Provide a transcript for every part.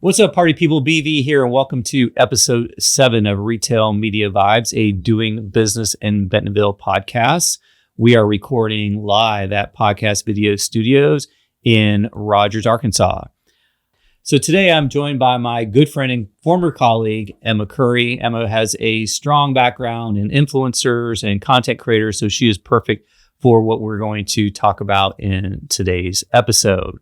What's up, party people? BV here, and welcome to episode 7 of Retail Media Vibes, a doing business in Bentonville podcast. We are recording live at Podcast Video Studios in Rogers, Arkansas. So today I'm joined by my good friend and former colleague, Emma Curry. Emma has a strong background in influencers and content creators, so she is perfect for what we're going to talk about in today's episode.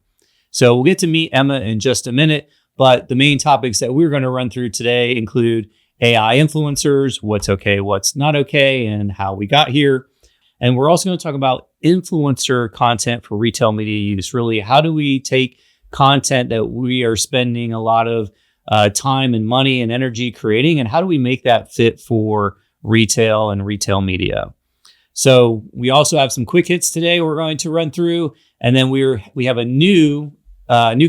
So we'll get to meet Emma in just a minute. But the main topics that we're going to run through today include AI influencers, what's okay, what's not okay, and how we got here. And we're also going to talk about influencer content for retail media use. Really, how do we take content that we are spending a lot of time and money and energy creating, and how do we make that fit for retail and retail media? So we also have some quick hits today we're going to run through. And then we have a new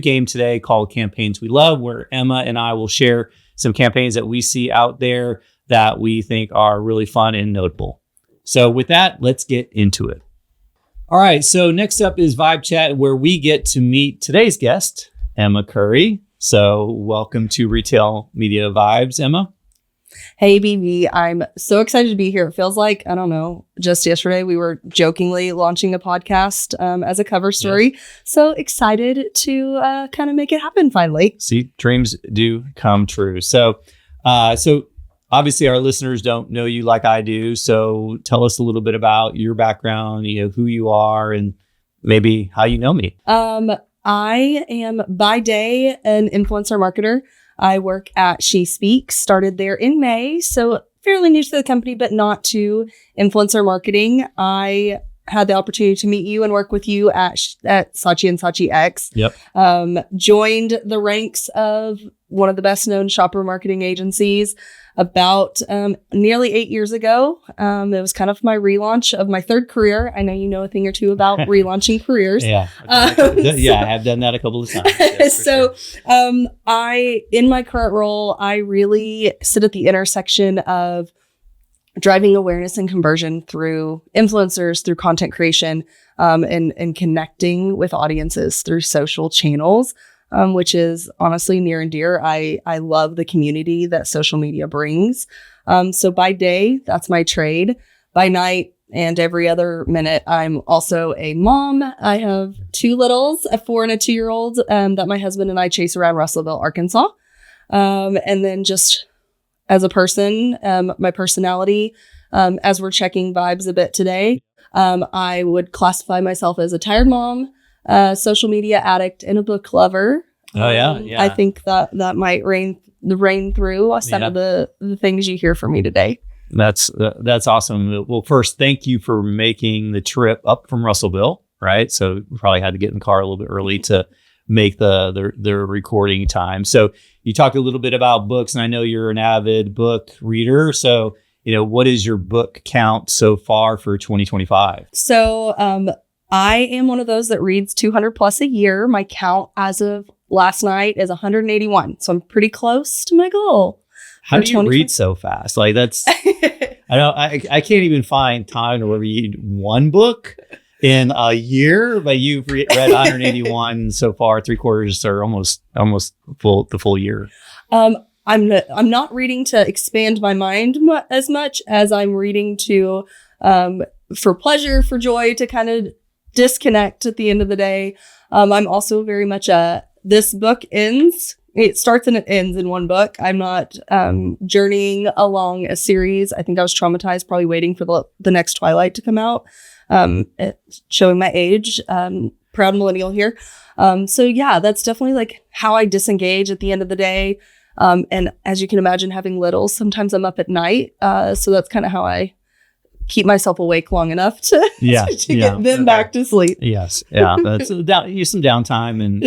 game today called Campaigns We Love, where Emma and I will share some campaigns that we see out there that we think are really fun and notable. So with that, let's get into it. All right, so next up is Vibe Chat, where we get to meet today's guest, Emma Curry. So welcome to Retail Media Vibes, Emma. Hey, BB, I'm so excited to be here. It feels like, I don't know, just yesterday we were jokingly launching a podcast as a cover story. Yes. So excited to kind of make it happen finally. See, dreams do come true. So obviously our listeners don't know you like I do. So tell us a little bit about your background, who you are, and maybe how you know me. I am by day an influencer marketer. I work at She Speaks, started there in May, so fairly new to the company, but not to influencer marketing. I had the opportunity to meet you and work with you at Saatchi & Saatchi X. Yep. Joined the ranks of one of the best known shopper marketing agencies about nearly 8 years ago. It was kind of my relaunch of my third career. I know you know a thing or two about relaunching careers. Yeah. I have done that a couple of times. Yes, so in my current role, I really sit at the intersection of driving awareness and conversion through influencers, through content creation, and connecting with audiences through social channels. Which is honestly near and dear. I love the community that social media brings. So by day, that's my trade. By night and every other minute, I'm also a mom. I have 2 littles, a 4 and a 2-year-old, that my husband and I chase around Russellville, Arkansas. And then just as a person, my personality, as we're checking vibes a bit today, I would classify myself as a tired mom, social media addict, and a book lover. Oh yeah. I think that might rain through some of the things you hear from me today. That's awesome. Well, first, thank you for making the trip up from Russellville, right? So we probably had to get in the car a little bit early to make the recording time. So you talked a little bit about books, and I know you're an avid book reader. So, what is your book count so far for 2025? So, I am one of those that reads 200 plus a year. My count as of last night is 181. So I'm pretty close to my goal. How do you read so fast? Like that's, I can't even find time to read one book in a year, but you've read 181 so far, 3/4 or almost the full year. I'm not reading to expand my mind as much as I'm reading to, for pleasure, for joy, to kind of disconnect at the end of the day. I'm also very much this book ends. It starts and it ends in one book. I'm not journeying along a series. I think I was traumatized probably waiting for the next Twilight to come out. Showing my age. Proud millennial here. So yeah, that's definitely like how I disengage at the end of the day. And as you can imagine, having littles, sometimes I'm up at night. So that's kind of how I keep myself awake long enough to get them back to sleep. Yes. Yeah. That's use some downtime. And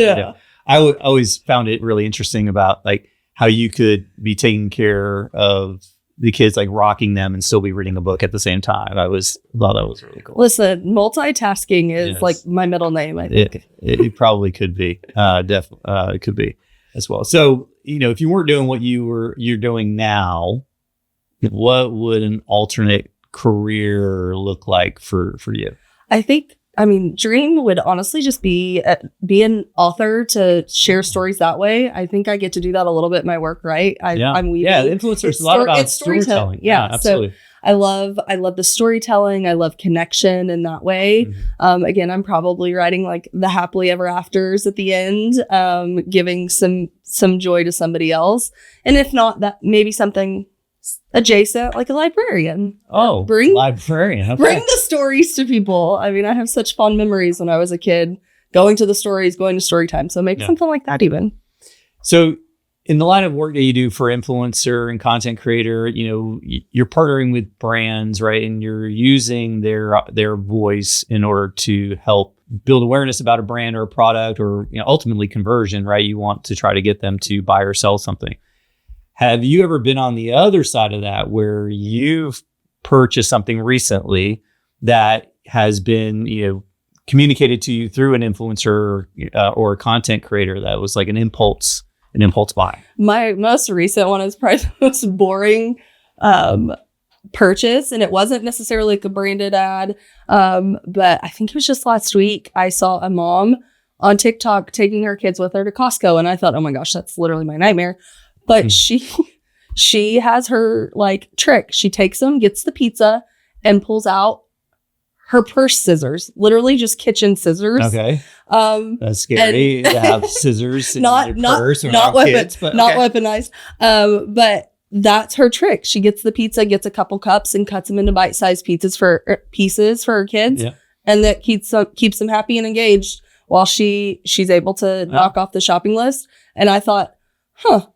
I always found it really interesting about like how you could be taking care of the kids, like rocking them and still be reading a book at the same time. I thought that was really cool. Listen, multitasking is like my middle name, I think. It probably could be. It could be as well. So, if you weren't doing what you're doing now, what would an alternate career look like for you? I think dream would honestly just be an author to share stories that way. I think I get to do that a little bit in my work, right? I'm weaving. Yeah, influencers a lot about storytelling. Yeah, absolutely. So I love the storytelling. I love connection in that way. Mm-hmm. Again, I'm probably writing like the happily ever afters at the end, giving some joy to somebody else. And if not, that maybe something adjacent, like a librarian. Librarian. Okay. Bring the stories to people. I have such fond memories when I was a kid, going to the stories, going to story time. So maybe something like that even. So in the line of work that you do for influencer and content creator, you're partnering with brands, right? And you're using their voice in order to help build awareness about a brand or a product, or ultimately conversion, right? You want to try to get them to buy or sell something. Have you ever been on the other side of that, where you've purchased something recently that has been, communicated to you through an influencer or a content creator that was like an impulse buy? My most recent one is probably the most boring purchase, and it wasn't necessarily like a branded ad, but I think it was just last week. I saw a mom on TikTok taking her kids with her to Costco, and I thought, oh my gosh, that's literally my nightmare. But she has her like trick. She takes them, gets the pizza, and pulls out her purse scissors, literally just kitchen scissors. Okay. That's scary to have scissors in your purse. Not weaponized. But that's her trick. She gets the pizza, gets a couple cups, and cuts them into bite-sized pieces for her kids. Yeah. And that keeps them happy and engaged while she's able to knock off the shopping list. And I thought,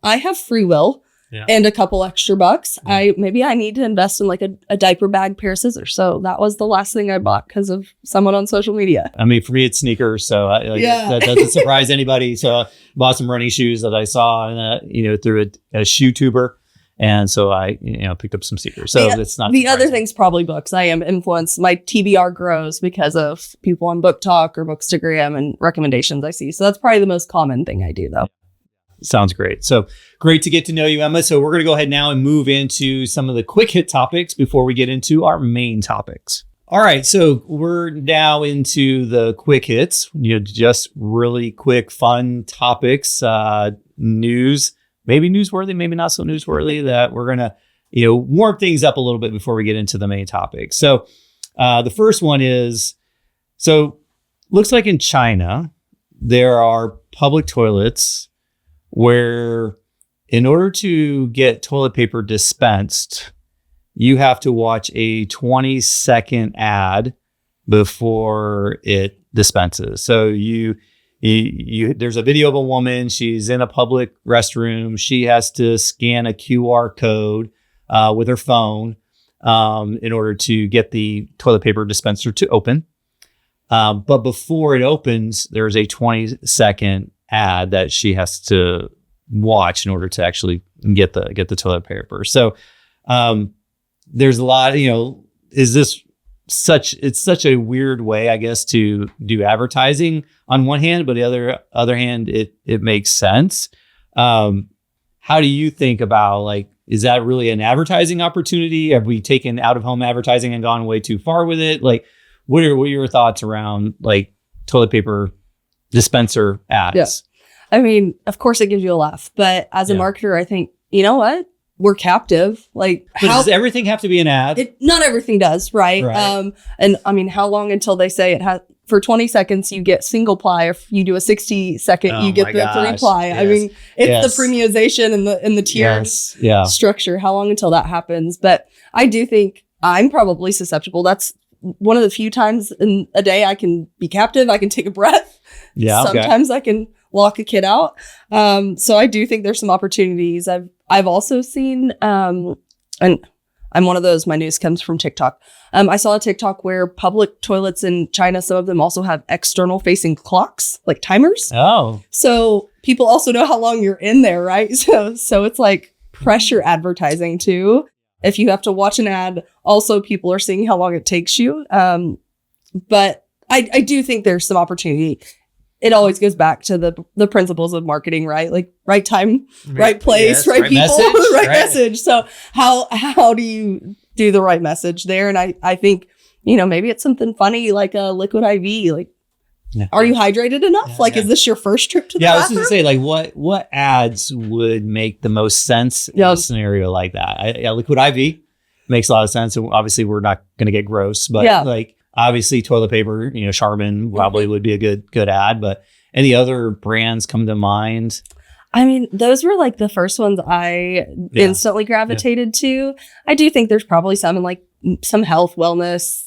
I have free will and a couple extra bucks. Maybe I need to invest in like a diaper bag, pair of scissors. So that was the last thing I bought because of someone on social media. For me, it's sneakers. So that doesn't surprise anybody. So I bought some running shoes that I saw, through a shoe tuber. And so I, picked up some sneakers. So it's not the other thing's probably books. I am influenced. My TBR grows because of people on Book Talk or Bookstagram and recommendations I see. So that's probably the most common thing I do, though. Sounds great. So great to get to know you, Emma. So we're going to go ahead now and move into some of the quick hit topics before we get into our main topics. All right. So we're now into the quick hits, just really quick, fun topics, news, maybe newsworthy, maybe not so newsworthy, that we're going to, warm things up a little bit before we get into the main topic. So the first one is, looks like in China, there are public toilets where in order to get toilet paper dispensed, you have to watch a 20-second ad before it dispenses. So there's a video of a woman. She's in a public restroom. She has to scan a QR code with her phone in order to get the toilet paper dispenser to open. But before it opens, there's a 20-second ad that she has to watch in order to actually get the toilet paper. So there's a lot, it's such a weird way, I guess, to do advertising on one hand, but the other hand, it makes sense. How do you think about, is that really an advertising opportunity? Have we taken out of home advertising and gone way too far with it? What are your thoughts around toilet paper dispenser ads? Yeah. Of course it gives you a laugh, but as a marketer, I think, you know what? We're captive. Does everything have to be an ad? Not everything does, right? And how long until they say it has, for 20 seconds, you get single ply. If you do a 60-second, you get the 3 ply. Yes. It's the premiumization and the tiered structure. How long until that happens? But I do think I'm probably susceptible. That's one of the few times in a day I can be captive. I can take a breath. Yeah. Sometimes I can lock a kid out. So I do think there's some opportunities. I've also seen, and I'm one of those, my news comes from TikTok. I saw a TikTok where public toilets in China, some of them also have external facing clocks, like timers. Oh. So people also know how long you're in there, right? So it's like pressure advertising too. If you have to watch an ad, also people are seeing how long it takes you. But I do think there's some opportunity. It always goes back to the principles of marketing, right? Right time, right place, right people, message, right message. So how do you do the right message there? And I think, maybe it's something funny like a liquid IV. Like, are you hydrated enough? Is this your first trip to the bathroom? I was just gonna say, what ads would make the most sense in a scenario like that? Liquid IV makes a lot of sense. And obviously, we're not going to get gross, but obviously, toilet paper, Charmin probably would be a good ad. But any other brands come to mind? I mean, those were like the first ones I instantly gravitated to. I do think there's probably some in some health, wellness,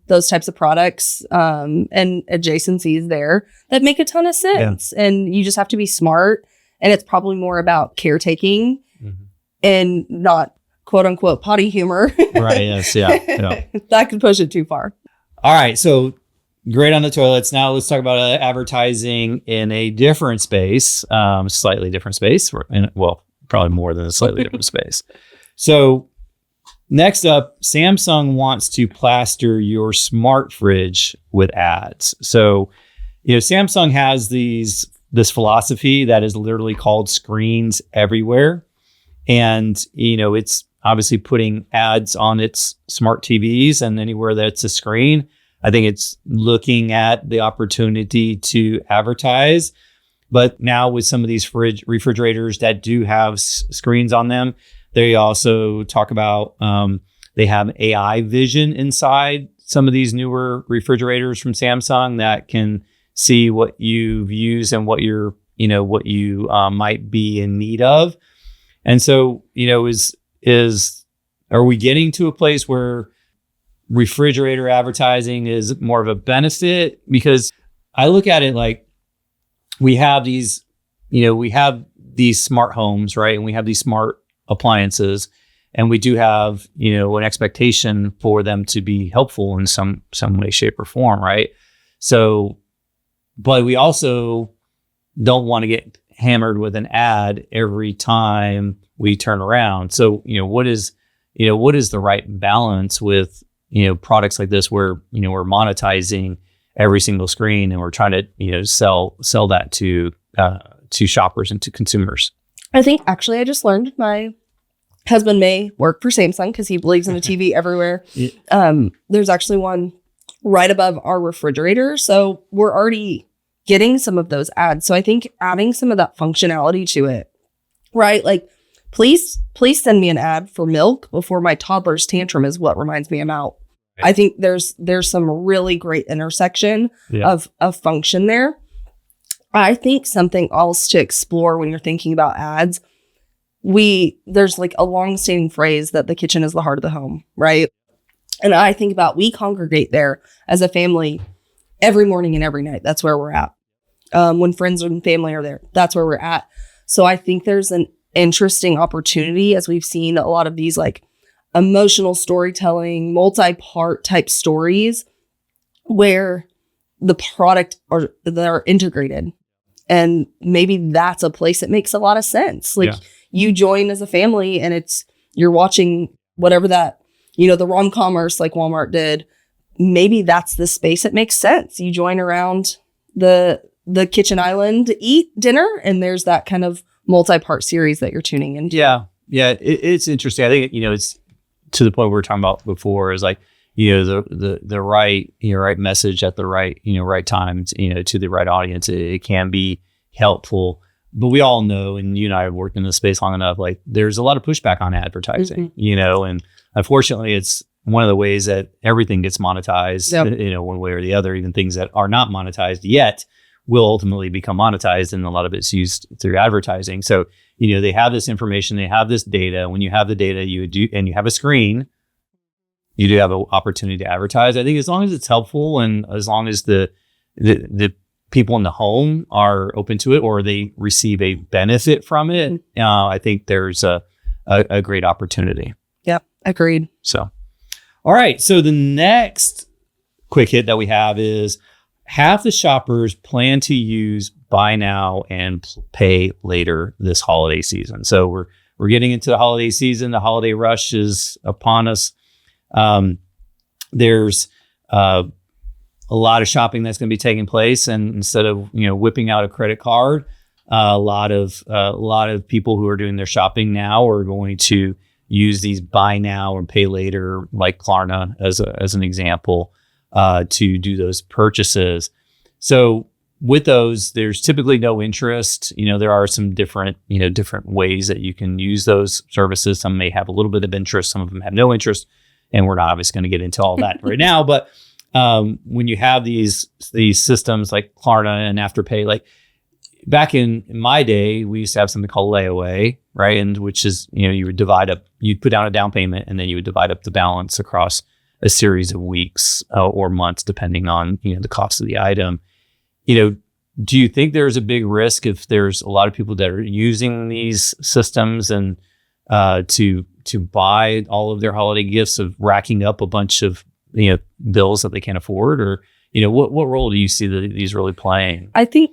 those types of products and adjacencies there that make a ton of sense. Yeah. And you just have to be smart. And it's probably more about caretaking and not quote unquote potty humor. Right. Yes. Yeah. That could push it too far. All right. So great on the toilets. Now let's talk about advertising in a different space, slightly different space. Probably more than a slightly different space. So next up, Samsung wants to plaster your smart fridge with ads. So, Samsung has this philosophy that is literally called screens everywhere. And, it's obviously putting ads on its smart TVs and anywhere that's a screen. I think it's looking at the opportunity to advertise. But now with some of these refrigerators that do have screens on them, they also talk about they have AI vision inside some of these newer refrigerators from Samsung that can see what you've used and what you might be in need of. And so, are we getting to a place where refrigerator advertising is more of a benefit? Because I look at it like we have these smart homes, right? And we have these smart appliances, and we do have, an expectation for them to be helpful in some way, shape, or form, right? So, but we also don't want to get hammered with an ad every time we turn around. So, what is the right balance with, products like this where, we're monetizing every single screen and we're trying to, sell that to shoppers and to consumers? I think actually I just learned my husband may work for Samsung because he believes in a TV everywhere. There's actually one right above our refrigerator. So we're already getting some of those ads. So I think adding some of that functionality to it, right? Like, please send me an ad for milk before my toddler's tantrum is what reminds me I'm out. Right. I think there's some really great intersection of function there. I think something else to explore when you're thinking about ads, there's like a long-standing phrase that the kitchen is the heart of the home, right? And I think about we congregate there as a family every morning and every night. That's where we're at. When friends and family are there, that's where we're at. So I think there's an interesting opportunity, as we've seen a lot of these like emotional storytelling, multi-part type stories where the product they're integrated. And maybe that's a place that makes a lot of sense. Like you join as a family and you're watching whatever that, the rom-commerce like Walmart did. Maybe that's the space that makes sense. You join around the kitchen island to eat dinner, and there's that kind of multi-part series that you're tuning into. Yeah. It's interesting. I think, it's to the point we were talking about before is like, the right message at the right time, to the right audience. It can be helpful, but we all know, and you and I have worked in this space long enough, like there's a lot of pushback on advertising, and unfortunately it's one of the ways that everything gets monetized, one way or the other. Even things that are not monetized yet will ultimately become monetized, and a lot of it's used through advertising. So, they have this information, they have this data. When you have the data, and you have a screen, you do have an opportunity to advertise. I think as long as it's helpful and as long as the people in the home are open to it or they receive a benefit from it, I think there's a great opportunity. Yep, agreed. So, all right. So the next quick hit that we have is half the shoppers plan to use buy now and pay later this holiday season. So we're getting into the holiday season. The holiday rush is upon us. There's a lot of shopping that's going to be taking place, and instead of whipping out a credit card, a lot of people who are doing their shopping now are going to use these buy now or pay later, like Klarna as an example, to do those purchases. So with those, there's typically no interest. There are some different ways that you can use those services. Some may have a little bit of interest, some of them have no interest, and we're not obviously going to get into all that right now. But when you have these systems like Klarna and Afterpay, like back in my day, we used to have something called layaway, right? And which is, you would you'd put down a down payment, and then you would divide up the balance across a series of weeks or months, depending on, the cost of the item. Do you think there's a big risk if there's a lot of people that are using these systems and to buy all of their holiday gifts, of racking up a bunch of bills that they can't afford? Or what role do you see these really playing? I think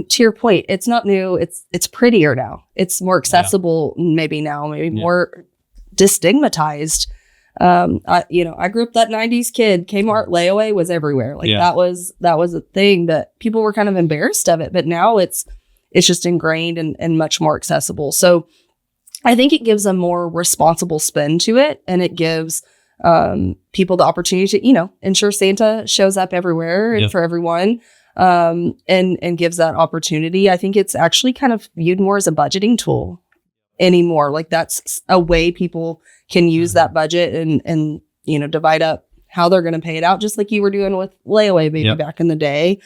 to your point, it's not new. It's prettier now. It's more accessible, maybe more destigmatized. I grew up that 90s kid. Kmart layaway was everywhere. That was a thing that people were kind of embarrassed of it, but now it's just ingrained and much more accessible. So I think it gives a more responsible spin to it, and it gives people the opportunity to, ensure Santa shows up everywhere and for everyone, and gives that opportunity. I think it's actually kind of viewed more as a budgeting tool anymore. Like that's a way people can use that budget and divide up how they're going to pay it out, just like you were doing with layaway maybe back in the day.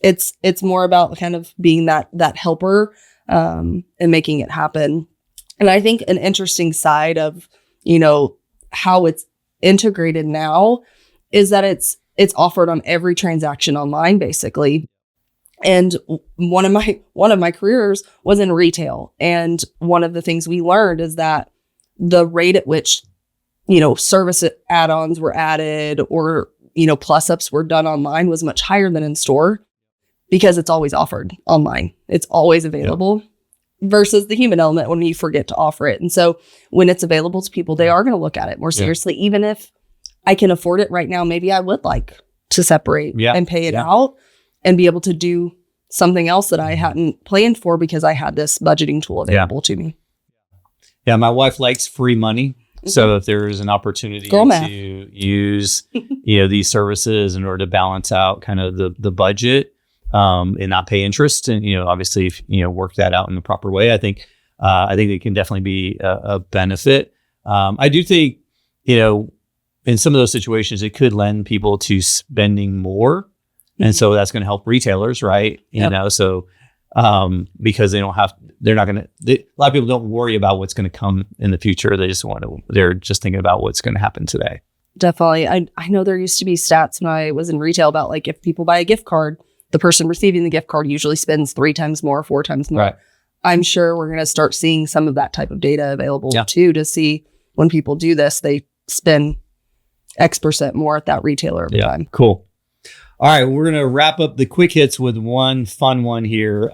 It's more about kind of being that helper and making it happen. And I think an interesting side of how it's integrated now is that it's offered on every transaction online, basically. And one of my careers was in retail. And one of the things we learned is that the rate at which, service add-ons were added or, plus ups were done online was much higher than in store, because it's always offered online. It's always available versus the human element when you forget to offer it. And so when it's available to people, they are going to look at it more seriously. Even if I can afford it right now, maybe I would like to separate and pay it out and be able to do something else that I hadn't planned for because I had this budgeting tool available to me. Yeah, my wife likes free money. So if there is an opportunity to use these services in order to balance out kind of the budget and not pay interest, and obviously if work that out in the proper way, I think it can definitely be a benefit. I do think in some of those situations it could lend people to spending more. And so that's going to help retailers, right? So because a lot of people don't worry about what's going to come in the future. They're just thinking about what's going to happen today. Definitely. I know there used to be stats when I was in retail about like, if people buy a gift card, the person receiving the gift card usually spends 3 times more, 4 times more. Right. I'm sure we're going to start seeing some of that type of data available too, to see when people do this, they spend X% more at that retailer every time. Cool. All right, we're going to wrap up the quick hits with one fun one here.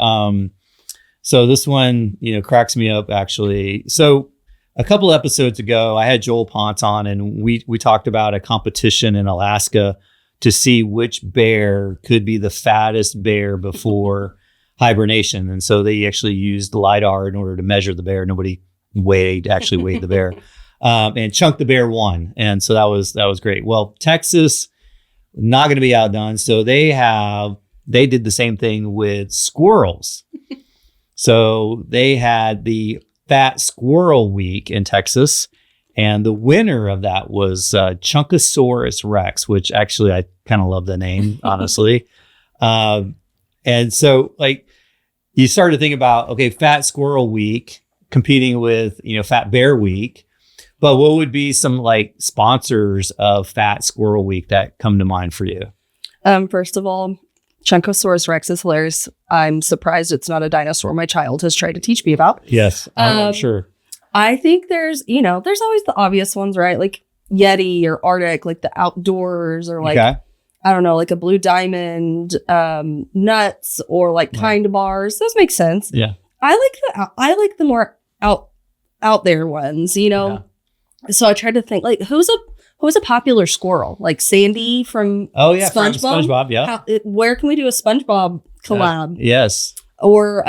So this one, cracks me up, actually. So a couple episodes ago, I had Joel Ponce on, and we talked about a competition in Alaska to see which bear could be the fattest bear before hibernation. And so they actually used LiDAR in order to measure the bear. Nobody actually weighed the bear. And Chunk the Bear won. And so that was great. Well, Texas, not going to be outdone. So they did the same thing with squirrels. So they had the Fat Squirrel Week in Texas, and the winner of that was Chunkosaurus Rex, which actually I kind of love the name, honestly. And so like you started to think about, okay, Fat Squirrel Week competing with, Fat Bear Week. But what would be some like sponsors of Fat Squirrel Week that come to mind for you? First of all, Chunkosaurus Rex is hilarious. I'm surprised it's not a dinosaur my child has tried to teach me about. Yes, I'm sure. I think there's always the obvious ones, right? Like Yeti or Arctic, like the outdoors, or like, I don't know, like a Blue Diamond, nuts, or like Kind Bars. Those make sense. Yeah. I like the more out there ones, Yeah. So I tried to think, like, who's a popular squirrel? Like Sandy from SpongeBob? From SpongeBob, yeah. Where can we do a SpongeBob collab? Yes. Or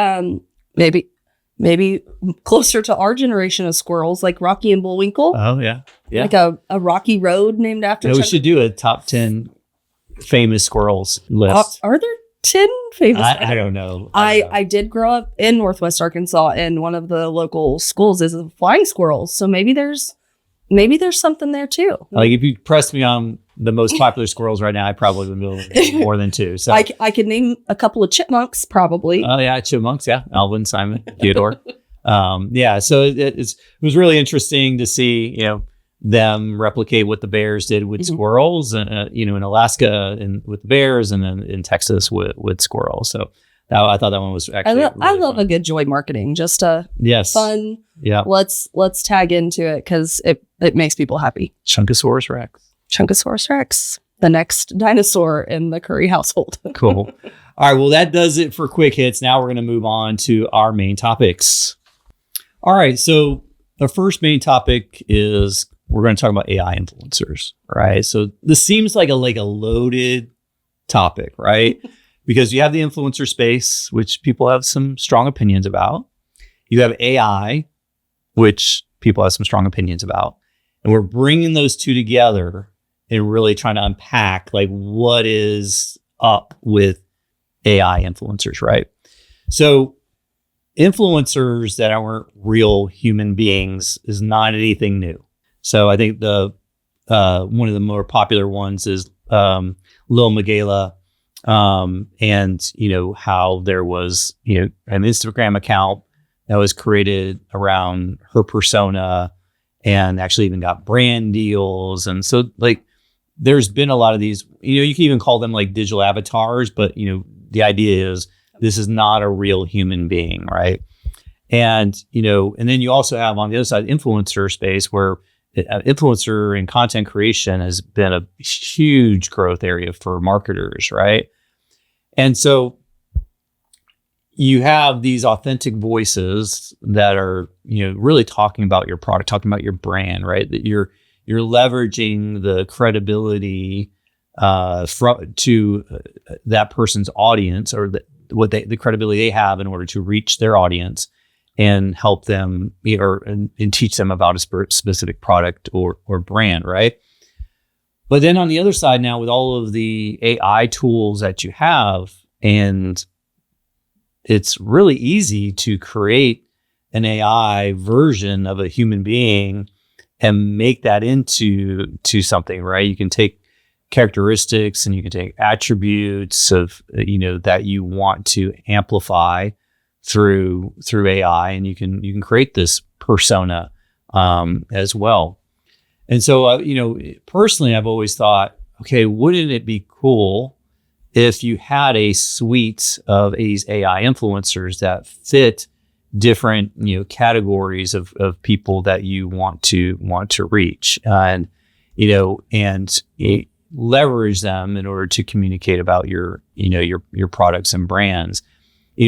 maybe maybe closer to our generation of squirrels, like Rocky and Bullwinkle. Oh, yeah. Yeah. Like a rocky road named after. Yeah, we should do a top 10 famous squirrels list. Are there 10 famous? I don't know. I did grow up in Northwest Arkansas, and one of the local schools is a flying squirrels. So maybe there's something there too. Like if you pressed me on the most popular squirrels right now, I probably would know more than 2. So I could name a couple of chipmunks probably. Oh yeah, chipmunks. Yeah, Alvin, Simon, Theodore. Yeah. So it was really interesting to see them replicate what the bears did with squirrels, and in Alaska and with the bears, and then in Texas with squirrels. So I thought that one was actually. I love a good joy marketing. Just a fun. Yeah. Let's tag into it because it makes people happy. Chunkosaurus Rex, the next dinosaur in the Curry household. Cool. All right. Well, that does it for quick hits. Now we're going to move on to our main topics. All right. So the first main topic is we're going to talk about AI influencers, right? So this seems like a loaded topic, right? Because you have the influencer space, which people have some strong opinions about. You have AI, which people have some strong opinions about. And we're bringing those two together and really trying to unpack what is up with AI influencers, right? So influencers that aren't real human beings is not anything new. So I think the one of the more popular ones is Lil Miquela, and how there was an Instagram account that was created around her persona and actually even got brand deals. And so there's been a lot of these, you can even call them digital avatars, but the idea is this is not a real human being, right? And and then you also have on the other side influencer space, where influencer and content creation has been a huge growth area for marketers, right? And so you have these authentic voices that are, really talking about your product, talking about your brand, right? That you're leveraging the credibility to that person's audience, or the credibility they have in order to reach their audience and help them and teach them about a specific product or brand, right? But then on the other side now, with all of the AI tools that you have, and it's really easy to create an AI version of a human being and make that into something, right? You can take characteristics and you can take attributes of that you want to amplify through AI, and you can create this persona as well. And so personally, I've always thought, okay, wouldn't it be cool if you had a suite of these AI influencers that fit different categories of people that you want to reach, and leverage them in order to communicate about your products and brands.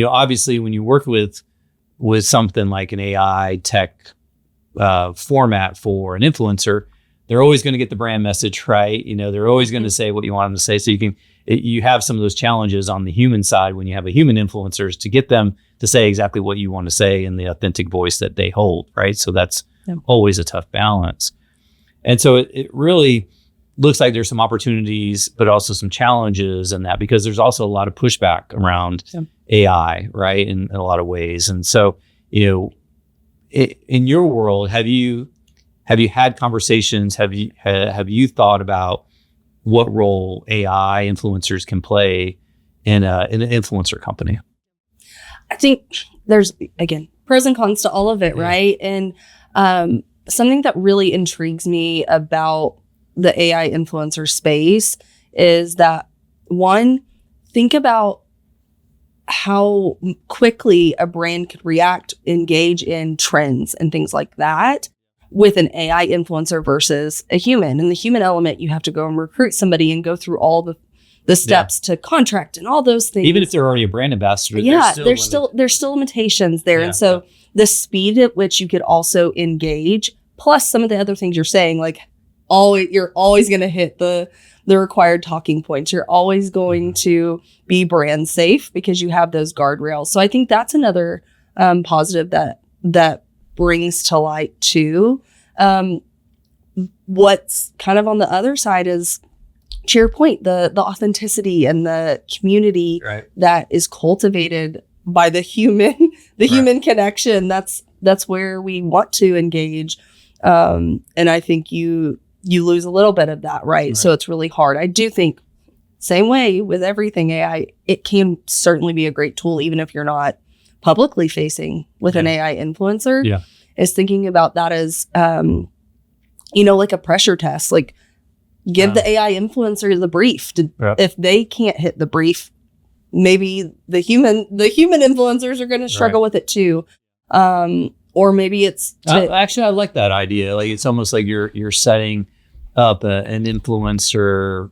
Obviously, when you work with something like an AI tech format for an influencer, they're always going to get the brand message right. They're always going to say what you want them to say. So you have some of those challenges on the human side when you have a human influencers to get them to say exactly what you want to say in the authentic voice that they hold, right? So that's always a tough balance. And so it really looks like there's some opportunities, but also some challenges in that, because there's also a lot of pushback around AI, right? In a lot of ways. And so, in your world, have you had conversations? Have you thought about what role AI influencers can play in an influencer company? I think there's, again, pros and cons to all of it, right? And something that really intrigues me about the AI influencer space is that, one, think about how quickly a brand could react, engage in trends and things like that with an AI influencer versus a human. And the human element, you have to go and recruit somebody and go through all the steps to contract and all those things. Even if they're already a brand ambassador, there's still limitations there. And so the speed at which you could also engage, plus some of the other things you're saying, you're always going to hit the required talking points. You're always going to be brand safe because you have those guardrails. So I think that's another positive that brings to light too. What's kind of on the other side is, to your point, the authenticity and the community that is cultivated by the human connection. That's where we want to engage. And I think you lose a little bit of that, right? So it's really hard. I do think same way with everything AI, it can certainly be a great tool, even if you're not publicly facing with an AI influencer. Yeah. Is thinking about that as, like a pressure test, like give the AI influencer the brief. If they can't hit the brief, maybe the human influencers are going to struggle with it too. Or maybe it's actually, I like that idea. Like, it's almost like you're setting up an influencer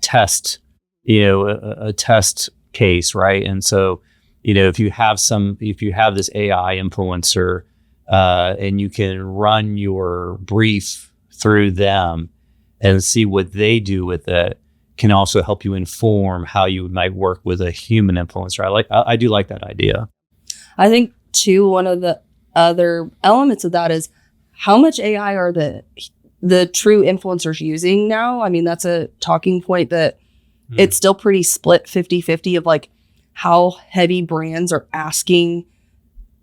test, a test case, right? And so, if you have this AI influencer, and you can run your brief through them and see what they do with it, can also help you inform how you might work with a human influencer. I do like that idea. I think too, one of the other elements of that is how much AI are the true influencers using now. I mean, that's a talking point that it's still pretty split 50-50 of like how heavy brands are asking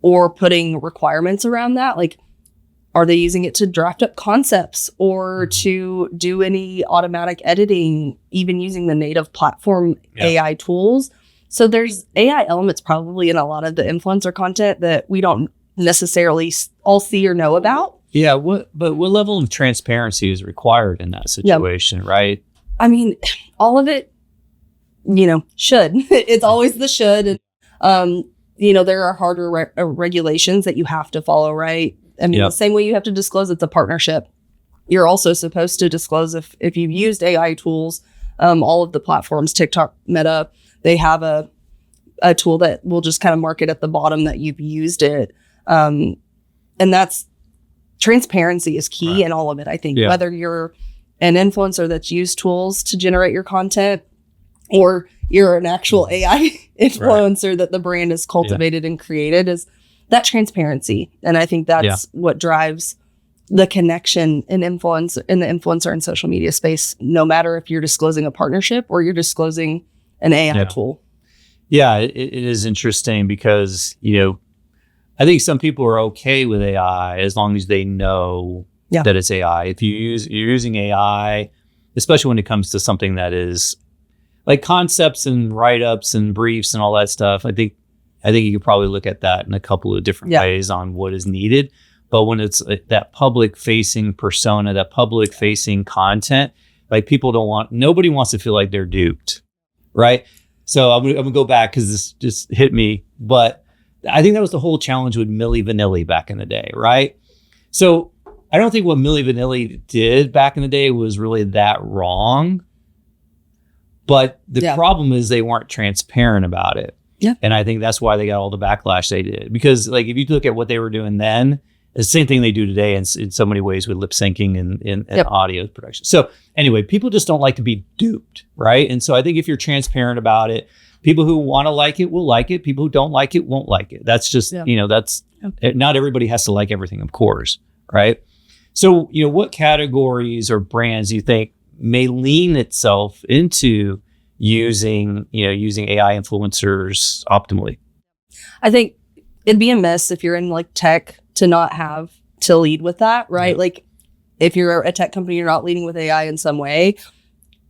or putting requirements around that. Like, are they using it to draft up concepts or to do any automatic editing, even using the native platform AI tools? So there's AI elements probably in a lot of the influencer content that we don't necessarily all see or know about. Yeah. What level of transparency is required in that situation, right? I mean, all of it, should. It's always the should. And, there are harder regulations that you have to follow, right? I mean, the same way you have to disclose it's a partnership, you're also supposed to disclose if you've used AI tools. All of the platforms, TikTok, Meta, they have a tool that will just kind of mark it at the bottom that you've used it. And that's transparency is key in all of it. I think whether you're an influencer that's used tools to generate your content, or you're an actual AI influencer that the brand has cultivated and created, is that transparency. And I think that's what drives the connection in the influencer and social media space, no matter if you're disclosing a partnership or you're disclosing an AI tool. Yeah, it is interesting because, I think some people are okay with AI as long as they know that it's AI. If you're using AI, especially when it comes to something that is like concepts and write-ups and briefs and all that stuff, I think you could probably look at that in a couple of different ways on what is needed. But when it's that public-facing persona, that public-facing content, like nobody wants to feel like they're duped, right? So I'm gonna go back because this just hit me. But I think that was the whole challenge with Milli Vanilli back in the day, right? So I don't think what Milli Vanilli did back in the day was really that wrong. But the problem is they weren't transparent about it. Yeah. And I think that's why they got all the backlash they did. Because like if you look at what they were doing then, it's the same thing they do today in so many ways with lip syncing and audio production. So anyway, people just don't like to be duped, right? And so I think if you're transparent about it, people who want to like it will like it. People who don't like it won't like it. That's just, not everybody has to like everything, of course, right? So, what categories or brands do you think may lean itself into using AI influencers optimally? I think it'd be a miss if you're in like tech to not have to lead with that, right? Yeah. Like if you're a tech company, you're not leading with AI in some way.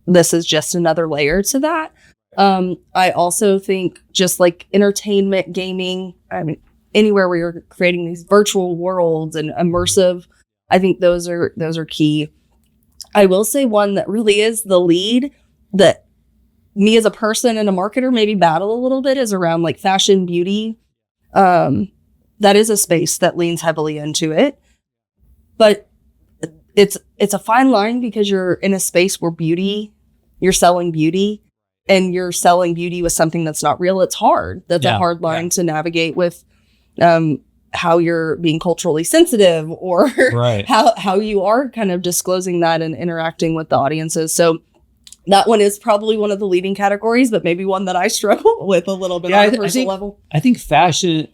This is just another layer to that. I also think just like entertainment, gaming, I mean, anywhere where you're creating these virtual worlds and immersive, I think those are key. I will say one that really is the lead that me as a person and a marketer maybe battle a little bit is around like fashion, beauty. That is a space that leans heavily into it, but it's a fine line because you're in a space where you're selling beauty and you're selling beauty with something that's not real. It's hard. That's a hard line to navigate with, how you're being culturally sensitive or how you are kind of disclosing that and interacting with the audiences. So that one is probably one of the leading categories, but maybe one that I struggle with a little bit on a personal level. I think fashion,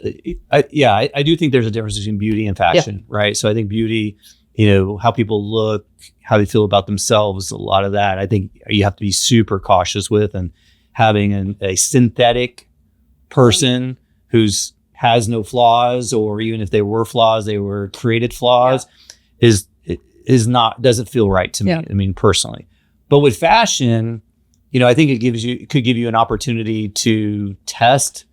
I do think there's a difference between beauty and fashion, right? So I think beauty, how people look, how they feel about themselves, a lot of that, I think you have to be super cautious with, and having a synthetic person who's has no flaws, or even if they were flaws, they were created flaws, doesn't feel right to me. I mean, personally. But with fashion, I think it could give you an opportunity to test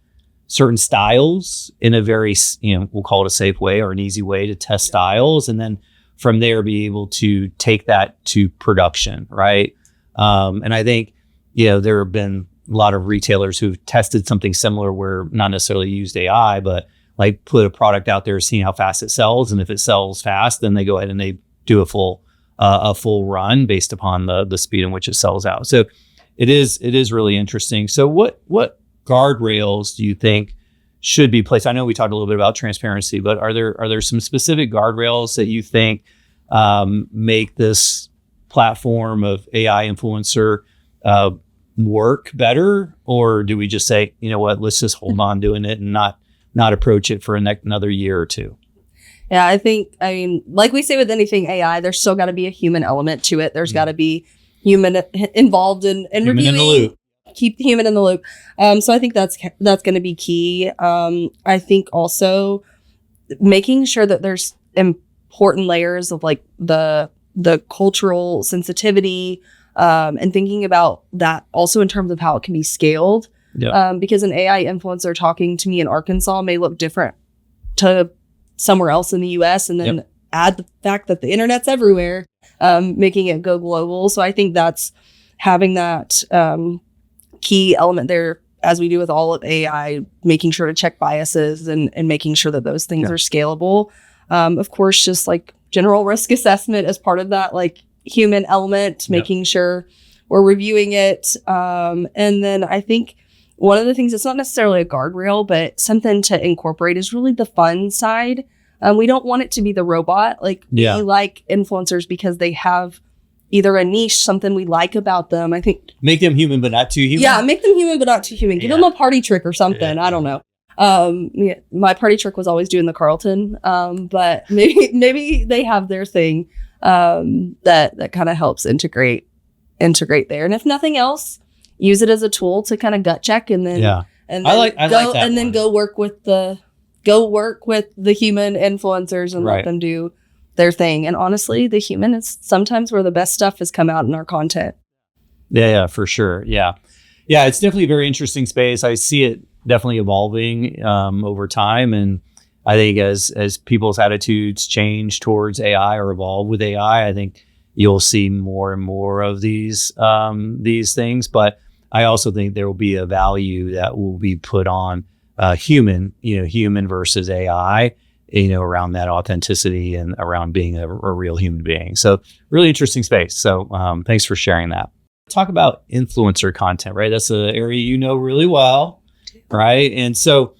certain styles in a very, we'll call it a safe way or an easy way to test styles. And then from there, be able to take that to production. Right. And I think, there have been a lot of retailers who've tested something similar where not necessarily used AI, but like put a product out there, seeing how fast it sells. And if it sells fast, then they go ahead and they do a full run based upon the speed in which it sells out. So it is really interesting. So what guardrails do you think should be placed? I know we talked a little bit about transparency, but are there some specific guardrails that you think make this platform of AI influencer work better? Or do we just say, let's just hold on doing it and not approach it for another year or two? Yeah, I mean, like we say with anything AI, there's still got to be a human element to it. There's got to be human involved in reviewing. In the loop. Keep the human in the loop. So I think that's going to be key. I think also making sure that there's important layers of like the cultural sensitivity, and thinking about that also in terms of how it can be scaled. Yep. Because an AI influencer talking to me in Arkansas may look different to somewhere else in the US, and then add the fact that the internet's everywhere, making it go global. So I think that's having that key element there, as we do with all of AI, making sure to check biases and making sure that those things are scalable. Of course, just like general risk assessment as part of that, like human element, making sure we're reviewing it. And then I think one of the things, it's not necessarily a guardrail, but something to incorporate is really the fun side. We don't want it to be the robot. We like influencers because they have either a niche, something we like about them. I think make them human, but not too human. Yeah, make them human, but not too human. Give them a party trick or something. I don't know. My party trick was always doing the Carlton. But maybe they have their thing that kind of helps integrate there. And if nothing else, use it as a tool to kind of gut check, and then go work with the human influencers and let them do their thing. And honestly, the human is sometimes where the best stuff has come out in our content. Yeah, for sure. Yeah, it's definitely a very interesting space. I see it definitely evolving over time, and I think as people's attitudes change towards AI or evolve with AI, I think you'll see more and more of these things. But I also think there will be a value that will be put on human versus AI, around that authenticity and around being a real human being. So really interesting space. So thanks for sharing that. Talk about influencer content, right? That's an area really well, right? And so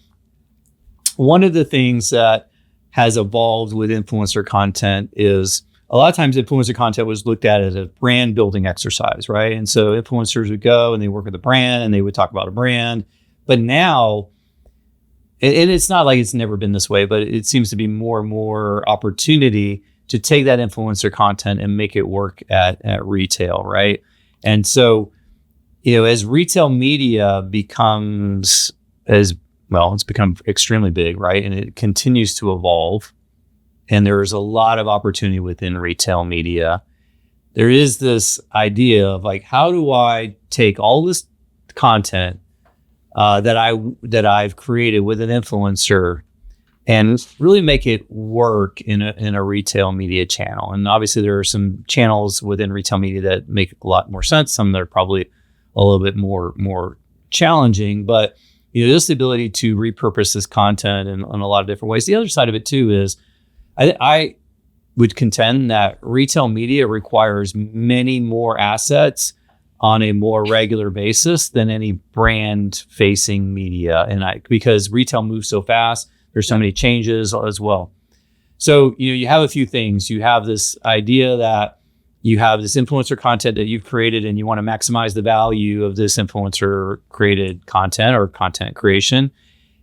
one of the things that has evolved with influencer content is a lot of times influencer content was looked at as a brand building exercise, right? And so influencers would go and they work with a brand and they would talk about a brand. But now, and it's not like it's never been this way, but it seems to be more and more opportunity to take that influencer content and make it work at retail, right? And so, as retail media becomes it's become extremely big, right? And it continues to evolve. And there's a lot of opportunity within retail media. There is this idea of like, how do I take all this content that I've created with an influencer and really make it work in a retail media channel? And obviously there are some channels within retail media that make a lot more sense. Some that are probably a little bit more challenging, but just the ability to repurpose this content in a lot of different ways. The other side of it too is I would contend that retail media requires many more assets on a more regular basis than any brand facing media. Because retail moves so fast, there's so many changes as well. So, you have a few things. You have this idea that, you have this influencer content that you've created and you want to maximize the value of this influencer created content or content creation.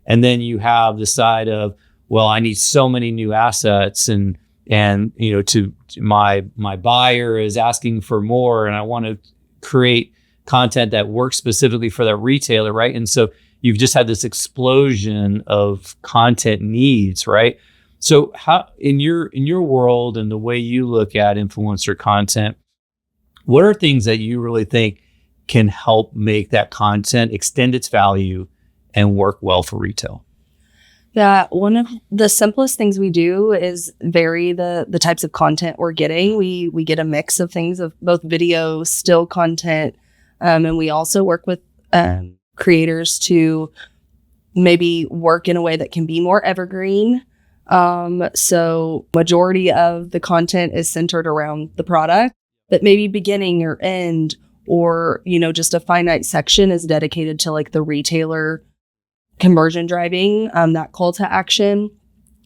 And then you have the side of, well, I need so many new assets and to my buyer is asking for more and I want to create content that works specifically for that retailer, right? And so you've just had this explosion of content needs, right? So how in your world and the way you look at influencer content, what are things that you really think can help make that content extend its value and work well for retail? Yeah, one of the simplest things we do is vary the types of content we're getting. We get a mix of things of both video, still content, and we also work with creators to maybe work in a way that can be more evergreen. So majority of the content is centered around the product, but maybe beginning or end or, just a finite section is dedicated to like the retailer conversion driving, that call to action.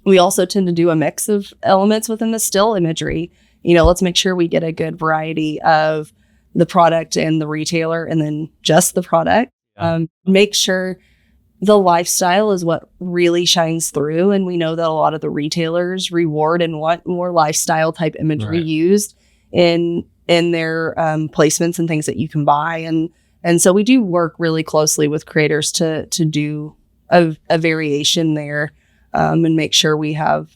We also tend to do a mix of elements within the still imagery. Let's make sure we get a good variety of the product and the retailer and then just the product. Make sure the lifestyle is what really shines through. And we know that a lot of the retailers reward and want more lifestyle type imagery used in their placements and things that you can buy. And so we do work really closely with creators to do a variation there and make sure we have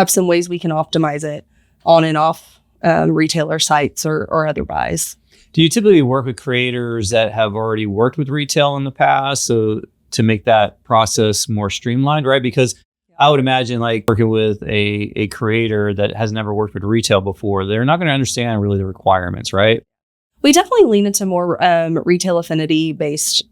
some ways we can optimize it on and off retailer sites or otherwise. Do you typically work with creators that have already worked with retail in the past? So to make that process more streamlined, right? Because I would imagine like working with a creator that has never worked with retail before, they're not going to understand really the requirements, right? We definitely lean into more retail affinity based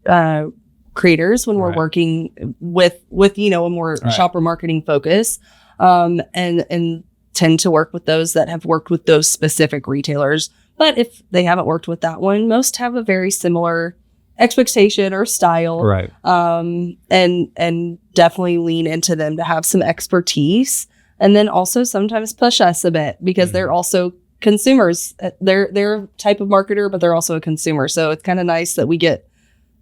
creators when we're working with a more shopper marketing focus, and tend to work with those that have worked with those specific retailers. But if they haven't worked with that one, most have a very similar expectation or style, right? And definitely lean into them to have some expertise, and then also sometimes push us a bit because they're also consumers. They're a type of marketer, but they're also a consumer. So it's kind of nice that we get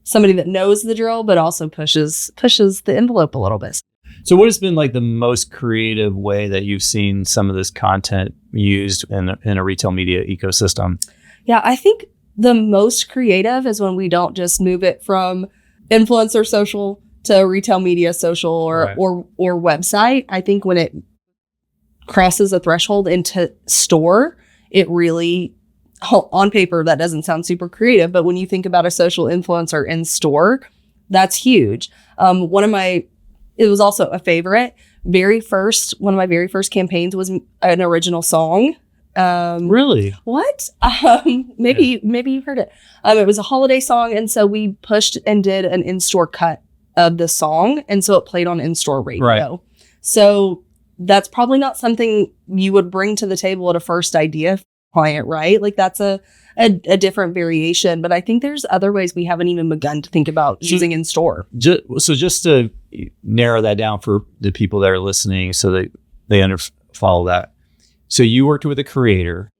somebody that knows the drill, but also pushes the envelope a little bit. So what has been like the most creative way that you've seen some of this content used in a retail media ecosystem? Yeah, I think the most creative is when we don't just move it from influencer social to retail media social or website. I think when it crosses a threshold into store, it really, on paper, that doesn't sound super creative, but when you think about a social influencer in store, that's huge. It was also a favorite. One of my very first campaigns was an original song. Really? What? Maybe you've heard it. It was a holiday song, and so we pushed and did an in-store cut of the song, and so it played on in-store radio. Right. So that's probably not something you would bring to the table at a first idea client, right? Like that's a different variation, but I think there's other ways we haven't even begun to think about using in store. So just to narrow that down for the people that are listening so they follow that. So you worked with a creator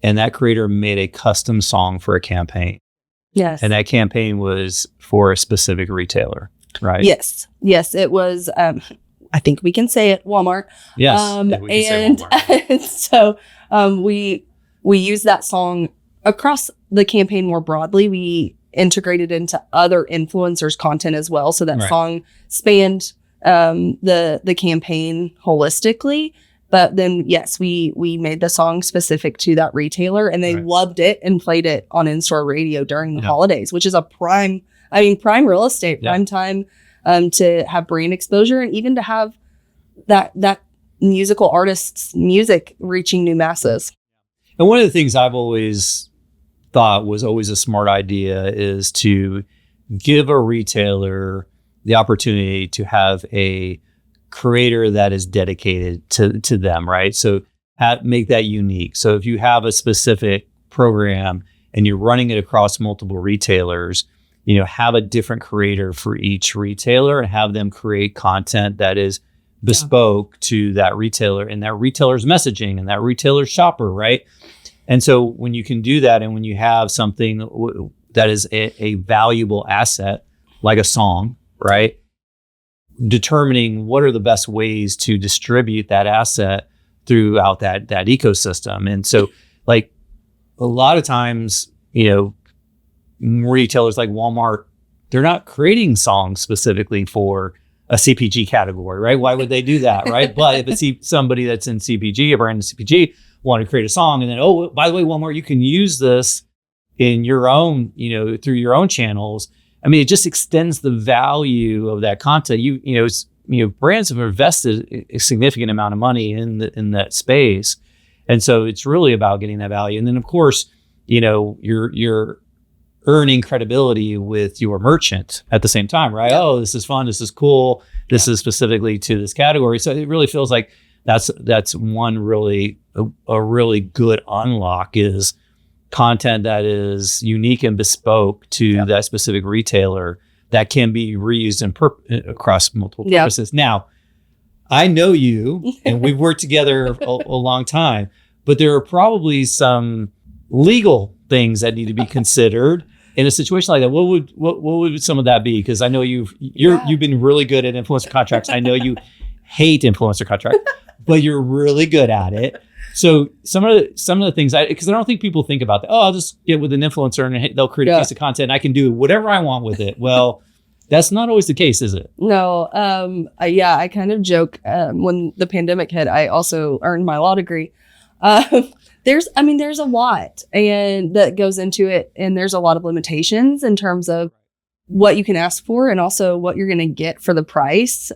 and that creator made a custom song for a campaign. Yes. And that campaign was for a specific retailer, right? Yes. It was, I think we can say it, Walmart. Yes. We can say Walmart. And so we use that song across the campaign more broadly. We integrated into other influencers' content as well. So that song spanned the campaign holistically. But then, yes, we made the song specific to that retailer, and they loved it and played it on in-store radio during the holidays, which is a prime real estate, prime time to have brand exposure and even to have that musical artist's music reaching new masses. And one of the things I've always thought was always a smart idea is to give a retailer the opportunity to have a creator that is dedicated to them, right? So make that unique. So if you have a specific program and you're running it across multiple retailers, have a different creator for each retailer and have them create content that is bespoke to that retailer and that retailer's messaging and that retailer's shopper, right? And so when you can do that, and when you have something that is a valuable asset, like a song, right? Determining what are the best ways to distribute that asset throughout that ecosystem. And so like a lot of times, retailers like Walmart, they're not creating songs specifically for a CPG category, right? Why would they do that, right? But if it's somebody that's in CPG, a brand in CPG, want to create a song, and then, oh, by the way, Walmart, you can use this in your own, through your own channels. I mean, it just extends the value of that content. Brands have invested a significant amount of money in that space, and so it's really about getting that value. And then, of course, you're earning credibility with your merchant at the same time, right? Yeah. Oh, this is fun. This is cool. This is specifically to this category. So it really feels like that's one really a really good unlock is content that is unique and bespoke to that specific retailer that can be reused across multiple purposes. Now, I know you, and we've worked together a long time, but there are probably some legal things that need to be considered in a situation like that. What would some of that be? Because I know you've been really good at influencer contracts. I know you hate influencer contracts, but you're really good at it. So some of the things, because I don't think people think about that. Oh, I'll just get with an influencer and they'll create a piece of content and I can do whatever I want with it. Well, that's not always the case, is it? No. I kind of joke when the pandemic hit, I also earned my law degree. There's a lot and that goes into it, and there's a lot of limitations in terms of what you can ask for and also what you're going to get for the price.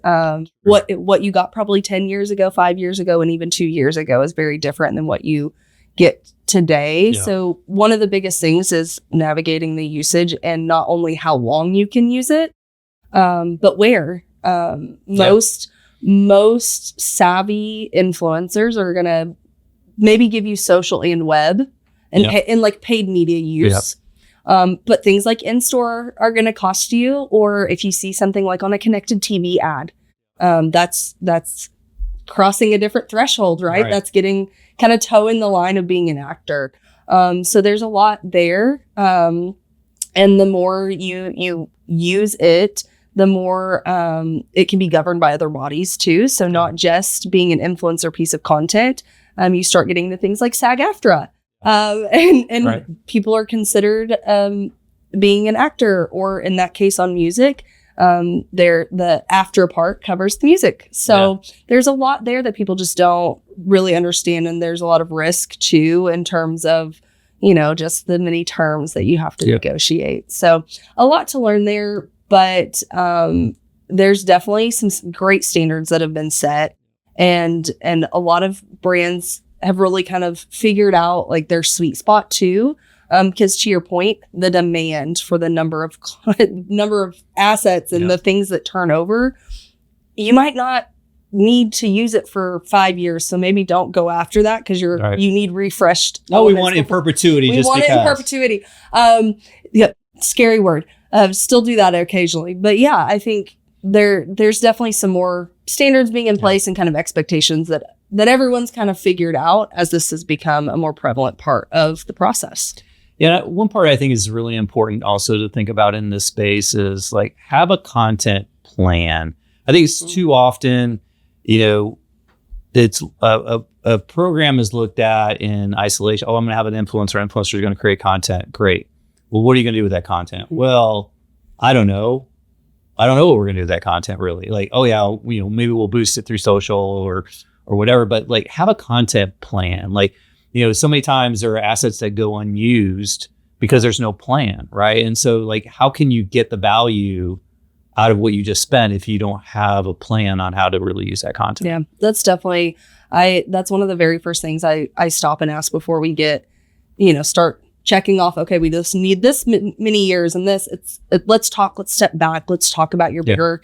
What you got probably 10 years ago, 5 years ago, and even 2 years ago is very different than what you get today. Yeah. So one of the biggest things is navigating the usage, and not only how long you can use it, but where. Most savvy influencers are going to maybe give you social and web and like paid media use. But things like in-store are going to cost you, or if you see something like on a connected TV ad, that's crossing a different threshold, right? That's getting kind of toeing the line of being an actor. So there's a lot there. And the more you use it, the more it can be governed by other bodies too. So not just being an influencer piece of content, you start getting to things like SAG-AFTRA. And people are considered being an actor, or in that case on music, the after part covers the music. So there's a lot there that people just don't really understand, and there's a lot of risk too in terms of just the many terms that you have to negotiate. So a lot to learn there, but there's definitely some great standards that have been set, and a lot of brands have really kind of figured out like their sweet spot too. Because to your point, the demand for the number of assets and the things that turn over, you might not need to use it for 5 years. So maybe don't go after that because you need refreshed. Oh, we want it in perpetuity. We want it in perpetuity. Scary word. Still do that occasionally. But yeah, I think there's definitely some more standards being in place and kind of expectations that everyone's kind of figured out as this has become a more prevalent part of the process. Yeah, one part I think is really important also to think about in this space is like have a content plan. I think it's too often, it's a program is looked at in isolation. Oh, I'm going to have an influencer. Influencer is going to create content. Great. Well, what are you going to do with that content? Well, I don't know. I don't know what we're going to do with that content really. Like, oh yeah, maybe we'll boost it through social or whatever, but like have a content plan. Like, so many times there are assets that go unused because there's no plan, right? And so like, how can you get the value out of what you just spent if you don't have a plan on how to really use that content? Yeah, that's definitely, that's one of the very first things I stop and ask before we get, start checking off, okay, we just need this many years and this, let's step back. Let's talk about your bigger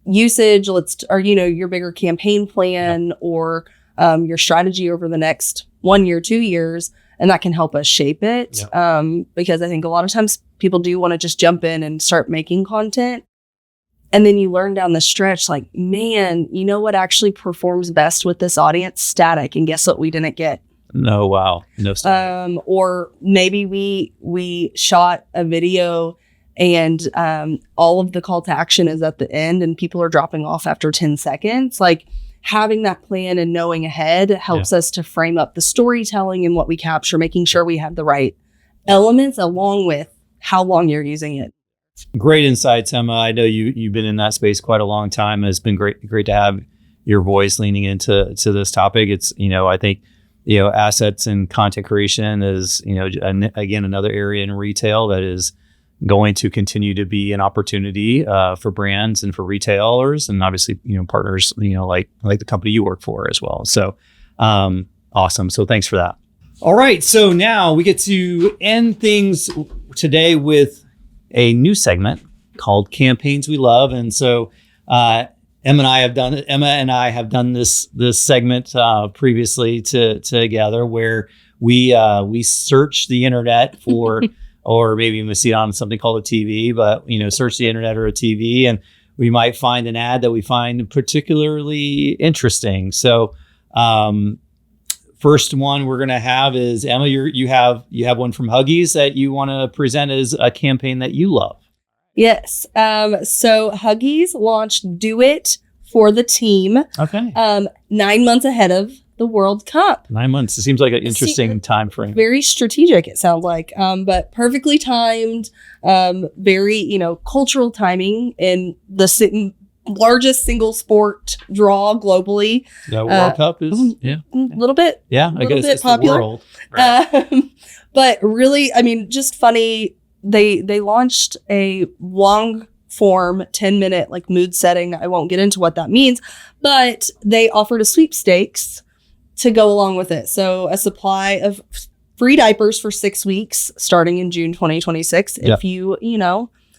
usage. Your bigger campaign plan or your strategy over the next 1 year, 2 years. And that can help us shape it. Because I think a lot of times people do want to just jump in and start making content. And then you learn down the stretch, like, man, you know what actually performs best with this audience? Static. And guess what we didn't get? No, wow. No story. Or maybe we shot a video and all of the call to action is at the end and people are dropping off after 10 seconds. Like having that plan and knowing ahead helps us to frame up the storytelling and what we capture, making sure we have the right elements along with how long you're using it. Great insights, Emma. I know you've been in that space quite a long time. It's been great to have your voice leaning into this topic. It's, I think, assets and content creation is, again, another area in retail that is going to continue to be an opportunity for brands and for retailers, and obviously, partners, like the company you work for as well. So, awesome. So thanks for that. All right. So now we get to end things today with a new segment called Campaigns We Love. And so Emma and I have done this segment previously together where we search the internet for, or maybe even see it on something called a TV, but search the internet or a TV, and we might find an ad that we find particularly interesting. So first one we're going to have is, Emma, you have one from Huggies that you want to present as a campaign that you love. Yes. So Huggies launched Do It for the Team. Okay. 9 months ahead of the World Cup. 9 months. It seems like an interesting time frame. Very strategic, it sounds like, but perfectly timed, very, cultural timing in the largest single sport draw globally. The World Cup is a little bit, I guess it's popular. The world. Right. But really, just funny. They launched a long form 10-minute like mood setting. I won't get into what that means, but they offered a sweepstakes to go along with it. So a supply of free diapers for 6 weeks starting in June 2026. If you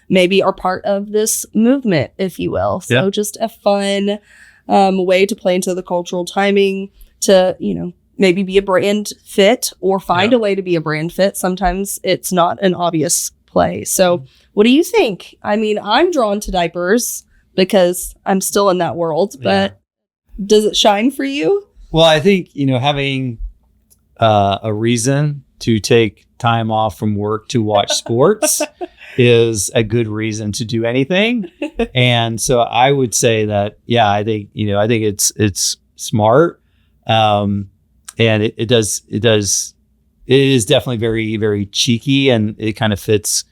maybe are part of this movement, if you will. So just a fun way to play into the cultural timing to, maybe be a brand fit or find a way to be a brand fit. Sometimes it's not an obvious play. So what do you think? I'm drawn to diapers because I'm still in that world, but does it shine for you? Well, I think, having a reason to take time off from work to watch sports is a good reason to do anything. And so I would say that, I think it's smart. And it is definitely very, very cheeky, and it kind of fits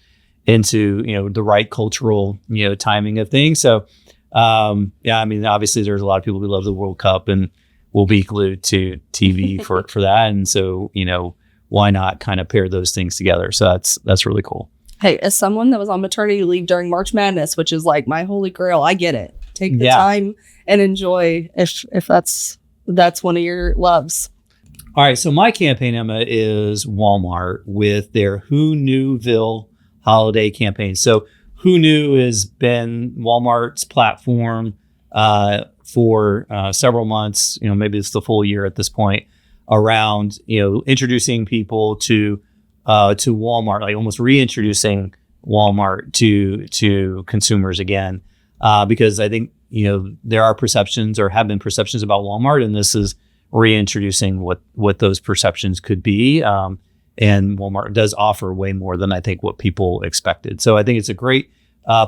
into, the right cultural, timing of things. So, obviously there's a lot of people who love the World Cup and will be glued to TV for that. And so, why not kind of pair those things together? So that's really cool. Hey, as someone that was on maternity leave during March Madness, which is like my holy grail, I get it. Take the time and enjoy if that's one of your loves. All right. So my campaign, Emma, is Walmart with their Who Knewville holiday campaign. So Who Knew has been Walmart's platform for several months, maybe it's the full year at this point, around, introducing people to Walmart, like almost reintroducing Walmart to consumers again, because I think, there are perceptions or have been perceptions about Walmart, and this is reintroducing what those perceptions could be. And Walmart does offer way more than I think what people expected. So I think it's a great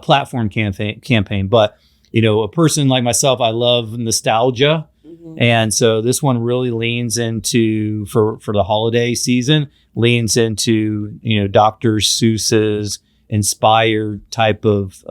platform campaign. But, a person like myself, I love nostalgia. Mm-hmm. And so this one really leans into, for the holiday season, leans into, Dr. Seuss's inspired type of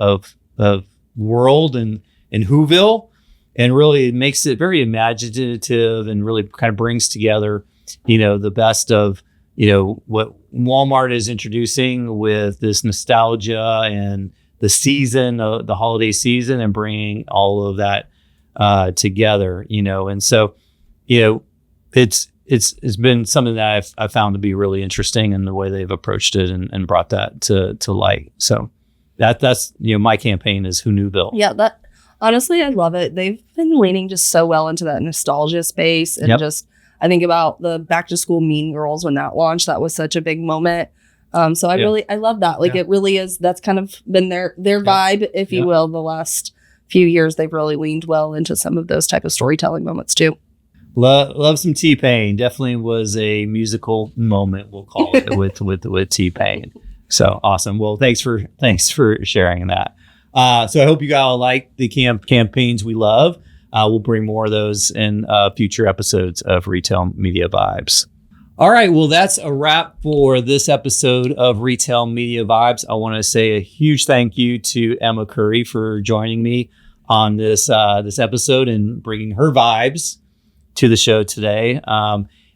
world and Whoville. And really it makes it very imaginative and really kind of brings together, the best of, what Walmart is introducing with this nostalgia and the season, the holiday season, and bringing all of that together, and so, it's been something that I've found to be really interesting in the way they've approached it and brought that to light. So that's my campaign is Who Knewville. Yeah, honestly, I love it. They've been leaning just so well into that nostalgia space, and just I think about the back to school Mean Girls when that launched. That was such a big moment. So I love that. Like it really is. That's kind of been their vibe, if you will, the last few years. They've really leaned well into some of those type of storytelling moments too. Love some T-Pain. Definitely was a musical moment, we'll call it, with T-Pain. So awesome. Well, thanks for sharing that. So I hope you all like the campaigns we love. We'll bring more of those in future episodes of Retail Media Vibes. All right. Well, that's a wrap for this episode of Retail Media Vibes. I want to say a huge thank you to Emma Curry for joining me on this episode and bringing her vibes to the show today.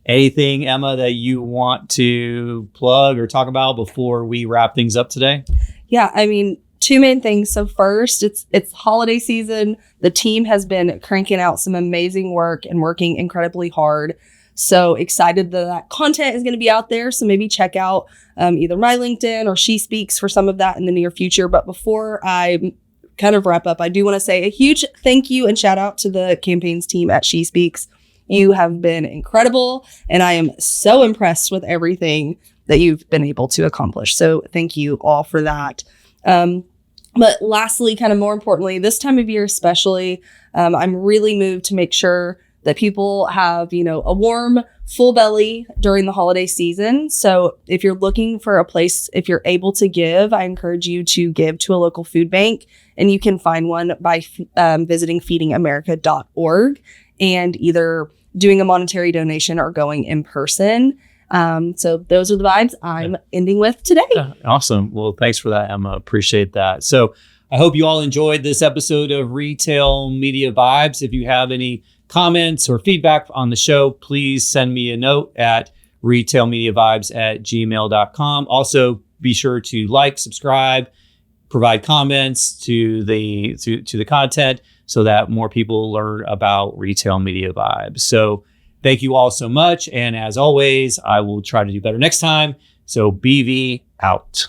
Anything, Emma, that you want to plug or talk about before we wrap things up today? Yeah, I mean, two main things. So first, it's holiday season. The team has been cranking out some amazing work and working incredibly hard. So excited that content is going to be out there. So maybe check out either my LinkedIn or She Speaks for some of that in the near future. But before I kind of wrap up, I do want to say a huge thank you and shout out to the campaigns team at She Speaks. You have been incredible, and I am so impressed with everything that you've been able to accomplish. So thank you all for that. But lastly, kind of more importantly, this time of year especially, I'm really moved to make sure that people have, a warm, full belly during the holiday season. So if you're looking for a place, if you're able to give, I encourage you to give to a local food bank, and you can find one by visiting feedingamerica.org and either doing a monetary donation or going in person. So those are the vibes I'm ending with today. Awesome. Well, thanks for that, Emma. Appreciate that. So I hope you all enjoyed this episode of Retail Media Vibes. If you have any comments or feedback on the show, please send me a note at retailmediavibes@gmail.com. Also, be sure to like, subscribe, provide comments to the content so that more people learn about Retail Media Vibes. So thank you all so much. And as always, I will try to do better next time. So BV out.